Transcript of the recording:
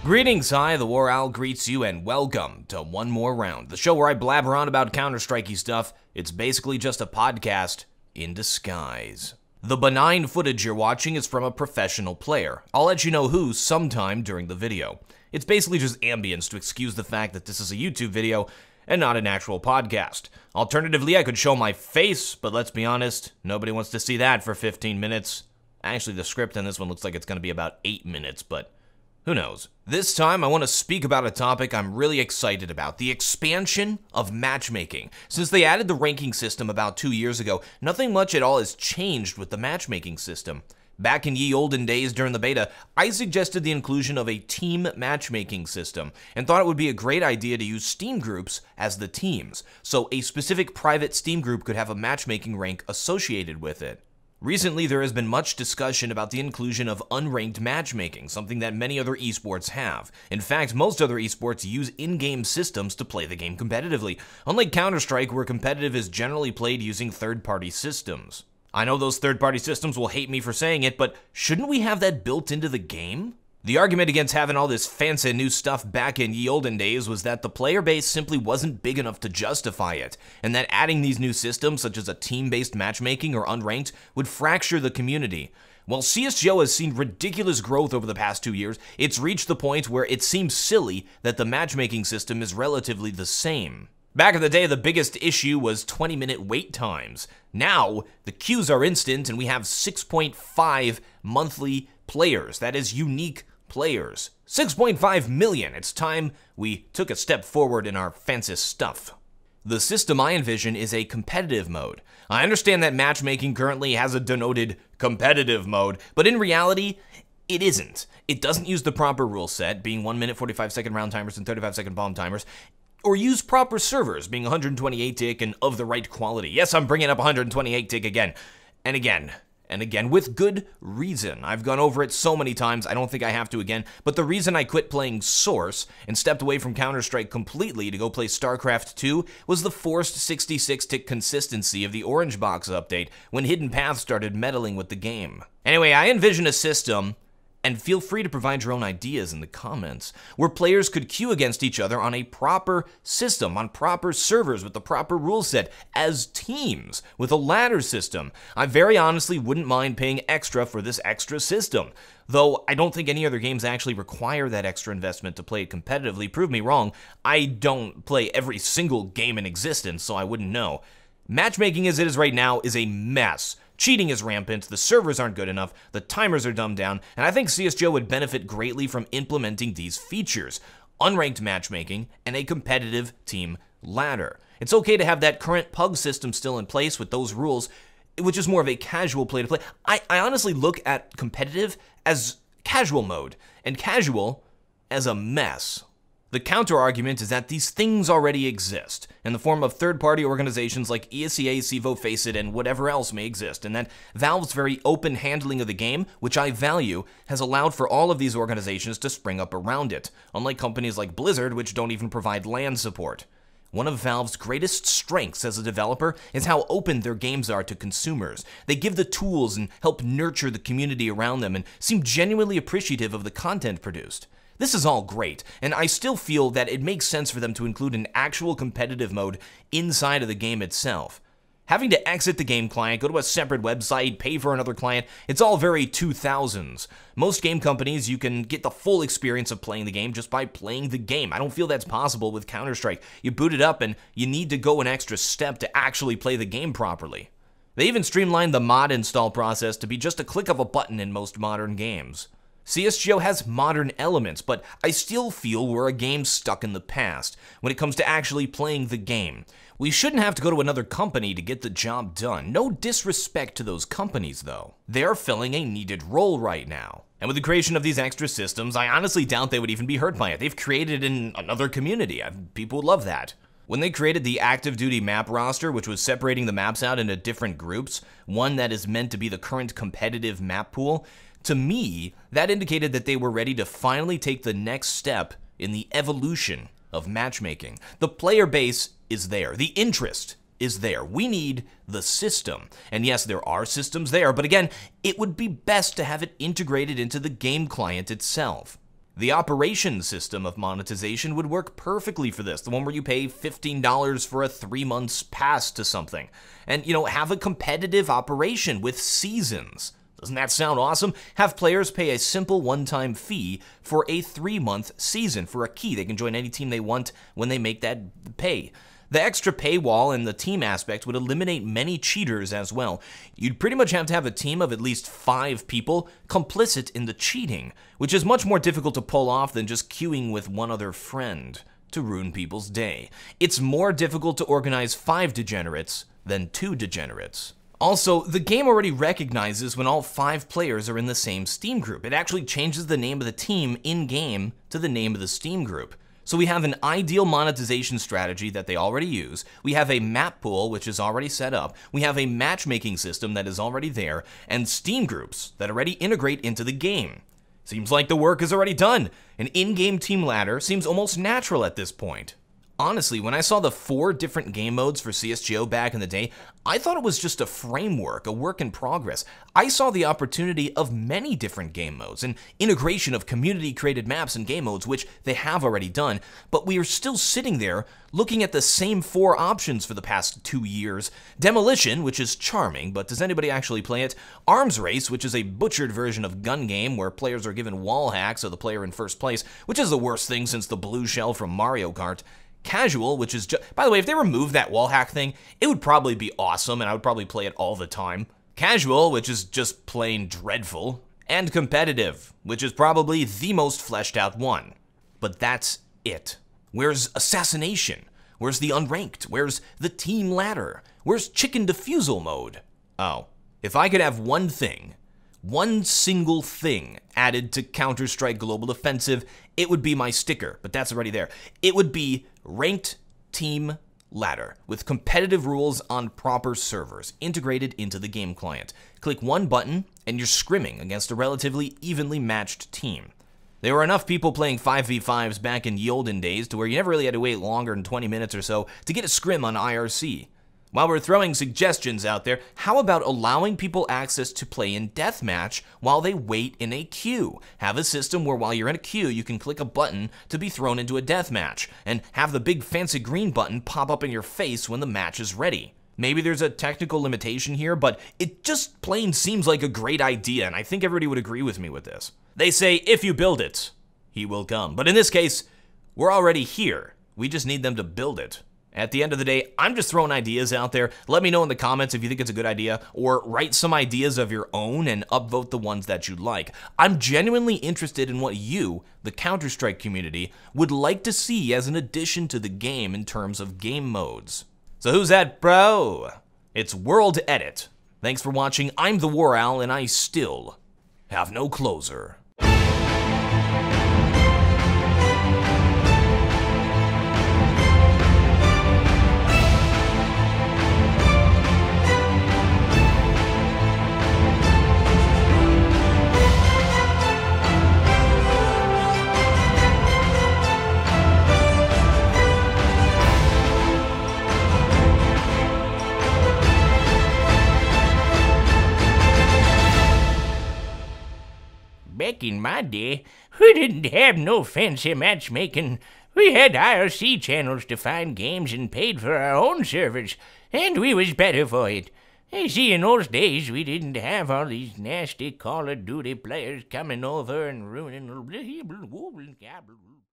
Greetings, TheWarOwl greets you, and welcome to One More Round, the show where I blabber on about Counter-Strikey stuff. It's basically just a podcast in disguise. The benign footage you're watching is from a professional player. I'll let you know who sometime during the video. It's basically just ambience to excuse the fact that this is a YouTube video and not an actual podcast. Alternatively, I could show my face, but let's be honest, nobody wants to see that for 15 minutes. Actually, the script on this one looks like it's going to be about 8 minutes, but who knows? This time, I want to speak about a topic I'm really excited about, the expansion of matchmaking. Since they added the ranking system about 2 years ago, nothing much at all has changed with the matchmaking system. Back in ye olden days during the beta, I suggested the inclusion of a team matchmaking system and thought it would be a great idea to use Steam groups as the teams, so a specific private Steam group could have a matchmaking rank associated with it. Recently, there has been much discussion about the inclusion of unranked matchmaking, something that many other esports have. In fact, most other esports use in-game systems to play the game competitively, unlike Counter-Strike, where competitive is generally played using third-party systems. I know those third-party systems will hate me for saying it, but shouldn't we have that built into the game? The argument against having all this fancy new stuff back in ye olden days was that the player base simply wasn't big enough to justify it, and that adding these new systems, such as a team-based matchmaking or unranked, would fracture the community. While CSGO has seen ridiculous growth over the past 2 years, it's reached the point where it seems silly that the matchmaking system is relatively the same. Back in the day, the biggest issue was 20-minute wait times. Now, the queues are instant, and we have 6.5 monthly players. That is unique players. 6.5 million. It's time we took a step forward in our fancy stuff. The system I envision is a competitive mode. I understand that matchmaking currently has a denoted competitive mode, but in reality, it isn't. It doesn't use the proper rule set, being 1 minute 45-second round timers and 35-second bomb timers, or use proper servers, being 128 tick and of the right quality. Yes, I'm bringing up 128 tick again, and again, and again, with good reason. I've gone over it so many times, I don't think I have to again, but the reason I quit playing Source and stepped away from Counter-Strike completely to go play StarCraft 2 was the forced 66-tick consistency of the Orange Box update when Hidden Path started meddling with the game. Anyway, I envision a system, and feel free to provide your own ideas in the comments, where players could queue against each other on a proper system, on proper servers with the proper rule set, as teams, with a ladder system. I very honestly wouldn't mind paying extra for this extra system, though I don't think any other games actually require that extra investment to play it competitively. Prove me wrong, I don't play every single game in existence, so I wouldn't know. Matchmaking as it is right now is a mess. Cheating is rampant, the servers aren't good enough, the timers are dumbed down, and I think CSGO would benefit greatly from implementing these features: unranked matchmaking and a competitive team ladder. It's okay to have that current PUG system still in place with those rules, which is more of a casual play-to-play. I honestly look at competitive as casual mode, and casual as a mess. The counter-argument is that these things already exist, in the form of third-party organizations like ESEA, CEVO, FACEIT, and whatever else may exist, and that Valve's very open handling of the game, which I value, has allowed for all of these organizations to spring up around it, unlike companies like Blizzard, which don't even provide LAN support. One of Valve's greatest strengths as a developer is how open their games are to consumers. They give the tools and help nurture the community around them and seem genuinely appreciative of the content produced. This is all great, and I still feel that it makes sense for them to include an actual competitive mode inside of the game itself. Having to exit the game client, go to a separate website, pay for another client, it's all very 2000s. Most game companies, you can get the full experience of playing the game just by playing the game. I don't feel that's possible with Counter-Strike. You boot it up and you need to go an extra step to actually play the game properly. They even streamlined the mod install process to be just a click of a button in most modern games. CSGO has modern elements, but I still feel we're a game stuck in the past when it comes to actually playing the game. We shouldn't have to go to another company to get the job done. No disrespect to those companies, though. They're filling a needed role right now. And with the creation of these extra systems, I honestly doubt they would even be hurt by it. They've created in another community. People would love that. When they created the active duty map roster, which was separating the maps out into different groups, one that is meant to be the current competitive map pool, to me, that indicated that they were ready to finally take the next step in the evolution of matchmaking. The player base is there. The interest is there. We need the system. And yes, there are systems there, but again, it would be best to have it integrated into the game client itself. The operation system of monetization would work perfectly for this, the one where you pay $15 for a 3-month pass to something. And, have a competitive operation with seasons. Doesn't that sound awesome? Have players pay a simple one-time fee for a 3-month season for a key. They can join any team they want when they make that pay. The extra paywall and the team aspect would eliminate many cheaters as well. You'd pretty much have to have a team of at least 5 people complicit in the cheating, which is much more difficult to pull off than just queuing with one other friend to ruin people's day. It's more difficult to organize 5 degenerates than 2 degenerates. Also, the game already recognizes when all 5 players are in the same Steam group. It actually changes the name of the team in-game to the name of the Steam group. So we have an ideal monetization strategy that they already use, we have a map pool which is already set up, we have a matchmaking system that is already there, and Steam groups that already integrate into the game. Seems like the work is already done. An in-game team ladder seems almost natural at this point. Honestly, when I saw the 4 different game modes for CSGO back in the day, I thought it was just a framework, a work in progress. I saw the opportunity of many different game modes, and integration of community-created maps and game modes, which they have already done, but we are still sitting there looking at the same 4 options for the past 2 years. Demolition, which is charming, but does anybody actually play it? Arms Race, which is a butchered version of gun game where players are given wall hacks of the player in first place, which is the worst thing since the blue shell from Mario Kart. Casual, which is just, by the way, if they remove that wall hack thing, it would probably be awesome and I would probably play it all the time. Casual, which is just plain dreadful. And competitive, which is probably the most fleshed out one. But that's it. Where's assassination? Where's the unranked? Where's the team ladder? Where's chicken defusal mode? Oh, if I could have one thing, one single thing added to Counter-Strike Global Offensive, it would be my sticker, but that's already there. It would be ranked team ladder with competitive rules on proper servers integrated into the game client. Click one button and you're scrimming against a relatively evenly matched team. There were enough people playing 5v5s back in ye olden days to where you never really had to wait longer than 20 minutes or so to get a scrim on IRC. While we're throwing suggestions out there, how about allowing people access to play in deathmatch while they wait in a queue? Have a system where while you're in a queue, you can click a button to be thrown into a deathmatch, and have the big fancy green button pop up in your face when the match is ready. Maybe there's a technical limitation here, but it just plain seems like a great idea, and I think everybody would agree with me with this. They say, if you build it, he will come. But in this case, we're already here. We just need them to build it. At the end of the day, I'm just throwing ideas out there. Let me know in the comments if you think it's a good idea, or write some ideas of your own and upvote the ones that you like. I'm genuinely interested in what you, the Counter-Strike community, would like to see as an addition to the game in terms of game modes. So who's that bro? It's World Edit. Thanks for watching. I'm TheWarOwl, and I still have no closer. Back in my day, we didn't have no fancy matchmaking. We had IRC channels to find games and paid for our own servers, and we was better for it. You see, in those days, we didn't have all these nasty Call of Duty players coming over and ruining...